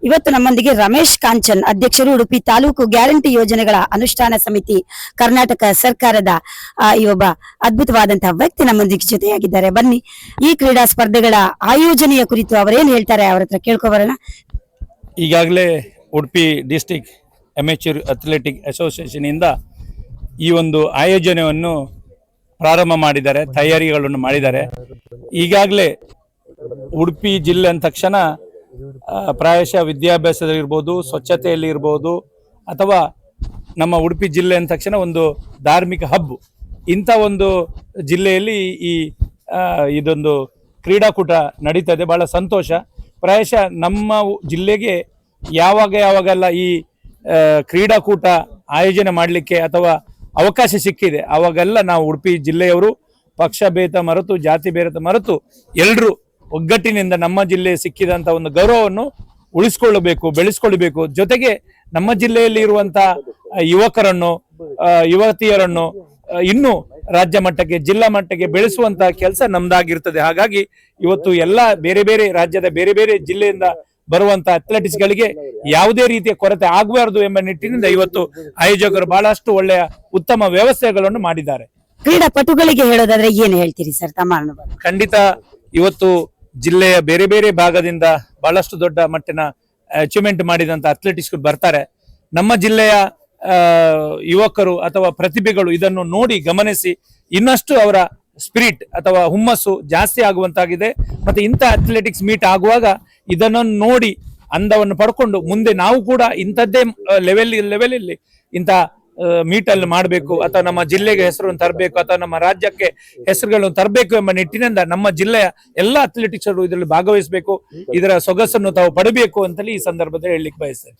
ಇವತ್ತು ನಮ್ಮೊಂದಿಗೆ ರಮೇಶ್ ಕಾಂಚನ್, ಅಧ್ಯಕ್ಷರು, ಉಡುಪಿ ತಾಲೂಕು ಗ್ಯಾರಂಟಿ ಯೋಜನೆಗಳ ಅನುಷ್ಠಾನ ಸಮಿತಿ, ಕರ್ನಾಟಕ ಸರ್ಕಾರದ ಈ ಒಬ್ಬ ಅದ್ಭುತವಾದಂತಹ ವ್ಯಕ್ತಿ ನಮ್ಮೊಂದಿಗೆ ಜೊತೆಯಾಗಿದ್ದಾರೆ. ಬನ್ನಿ, ಈ ಕ್ರೀಡಾ ಸ್ಪರ್ಧೆಗಳ ಆಯೋಜನೆಯ ಕುರಿತು ಅವರೇನು ಹೇಳ್ತಾರೆ ಅವರ ಹತ್ರ ಕೇಳ್ಕೊಬರೋಣ. ಈಗಾಗಲೇ Udupi district amateur athletic association ಇಂದ ಈ ಒಂದು ಆಯೋಜನೆಯನ್ನು ಪ್ರಾರಂಭ ಮಾಡಿದ್ದಾರೆ, ತಯಾರಿಗಳನ್ನು ಮಾಡಿದ್ದಾರೆ. ಈಗಾಗಲೇ ಉಡುಪಿ ಜಿಲ್ಲೆ ಅಂದ ತಕ್ಷಣ ಪ್ರಾಯಶಃ ವಿದ್ಯಾಭ್ಯಾಸದಲ್ಲಿರ್ಬೋದು, ಸ್ವಚ್ಛತೆಯಲ್ಲಿ ಇರ್ಬೋದು, ಅಥವಾ ನಮ್ಮ ಉಡುಪಿ ಜಿಲ್ಲೆ ಅಂದ ತಕ್ಷಣ ಒಂದು ಧಾರ್ಮಿಕ ಹಬ್. ಇಂಥ ಒಂದು ಜಿಲ್ಲೆಯಲ್ಲಿ ಇದೊಂದು ಕ್ರೀಡಾಕೂಟ ನಡೀತದೆ, ಬಹಳ ಸಂತೋಷ. ಪ್ರಾಯಶಃ ನಮ್ಮ ಜಿಲ್ಲೆಗೆ ಯಾವಾಗೆಲ್ಲ ಈ ಕ್ರೀಡಾಕೂಟ ಆಯೋಜನೆ ಮಾಡಲಿಕ್ಕೆ ಅಥವಾ ಅವಕಾಶ ಸಿಕ್ಕಿದೆ, ಅವಾಗೆಲ್ಲ ನಾವು ಉಡುಪಿ ಜಿಲ್ಲೆಯವರು ಪಕ್ಷ ಭೇದ ಮರೆತು, ಜಾತಿ ಭೇದ ಮರೆತು ಎಲ್ಲರೂ ಒಗ್ಗಟ್ಟಿನಿಂದ ನಮ್ಮ ಜಿಲ್ಲೆ ಸಿಕ್ಕಿದಂಥ ಒಂದು ಗೌರವವನ್ನು ಉಳಿಸ್ಕೊಳ್ಳಬೇಕು, ಬೆಳೆಸ್ಕೊಳ್ಬೇಕು. ಜೊತೆಗೆ ನಮ್ಮ ಜಿಲ್ಲೆಯಲ್ಲಿ ಇರುವಂತಹ ಯುವಕರನ್ನು, ಯುವತಿಯರನ್ನು ಇನ್ನೂ ರಾಜ್ಯ ಮಟ್ಟಕ್ಕೆ, ಜಿಲ್ಲಾ ಮಟ್ಟಕ್ಕೆ ಬೆಳೆಸುವಂತಹ ಕೆಲಸ ನಮ್ದಾಗಿರ್ತದೆ. ಹಾಗಾಗಿ ಇವತ್ತು ಎಲ್ಲ ಬೇರೆ ಬೇರೆ ರಾಜ್ಯದ ಬೇರೆ ಬೇರೆ ಜಿಲ್ಲೆಯಿಂದ ಬರುವಂತಹ ಅಥ್ಲೆಟಿಕ್ಸ್ ಗಳಿಗೆ ಯಾವುದೇ ರೀತಿಯ ಕೊರತೆ ಆಗಬಾರದು ಎಂಬ ನಿಟ್ಟಿನಿಂದ ಇವತ್ತು ಆಯೋಜಕರು ಬಹಳಷ್ಟು ಒಳ್ಳೆಯ ಉತ್ತಮ ವ್ಯವಸ್ಥೆಗಳನ್ನು ಮಾಡಿದ್ದಾರೆ. ಕ್ರೀಡಾಪಟುಗಳಿಗೆ ಹೇಳೋದಾದ್ರೆ ಏನು ಹೇಳ್ತೀರಿ ಸರ್ ತಮ್ಮ ಅನುಭವ? ಖಂಡಿತ ಇವತ್ತು ಜಿಲ್ಲೆಯ ಬೇರೆ ಬೇರೆ ಭಾಗದಿಂದ ಬಹಳಷ್ಟು ದೊಡ್ಡ ಮಟ್ಟಿನ ಅಚೀವ್ಮೆಂಟ್ ಮಾಡಿದಂತ ಅಥ್ಲೆಟಿಕ್ಸ್ ಬರ್ತಾರೆ. ನಮ್ಮ ಜಿಲ್ಲೆಯ ಯುವಕರು ಅಥವಾ ಪ್ರತಿಭೆಗಳು ಇದನ್ನು ನೋಡಿ ಗಮನಿಸಿ ಇನ್ನಷ್ಟು ಅವರ ಸ್ಪಿರಿಟ್ ಅಥವಾ ಹುಮ್ಮಸ್ಸು ಜಾಸ್ತಿ ಆಗುವಂತಾಗಿದೆ. ಮತ್ತೆ ಇಂಥ ಅಥ್ಲೆಟಿಕ್ಸ್ ಮೀಟ್ ಆಗುವಾಗ ಇದನ್ನು ನೋಡಿ ಅಂದವನ್ನು ಪಡ್ಕೊಂಡು ಮುಂದೆ ನಾವು ಕೂಡ ಇಂಥದ್ದೇ ಲೆವೆಲಲ್ಲಿ ಇಂಥ ಮೀಟಲ್ಲಿ ಮಾಡಬೇಕು, ಅಥವಾ ನಮ್ಮ ಜಿಲ್ಲೆಗೆ ಹೆಸರನ್ನು ತರಬೇಕು, ಅಥವಾ ನಮ್ಮ ರಾಜ್ಯಕ್ಕೆ ಹೆಸರುಗಳನ್ನು ತರಬೇಕು ಎಂಬ ನಿಟ್ಟಿನಿಂದ ನಮ್ಮ ಜಿಲ್ಲೆಯ ಎಲ್ಲ ಅಥ್ಲೆಟಿಕ್ಸ್ ಇದರಲ್ಲಿ ಭಾಗವಹಿಸಬೇಕು, ಇದರ ಸೊಗಸನ್ನು ತಾವು ಪಡಬೇಕು ಅಂತಲೇ ಈ ಸಂದರ್ಭದಲ್ಲಿ ಹೇಳಲಿಕ್ಕೆ ಬಯಸ್ತೇನೆ.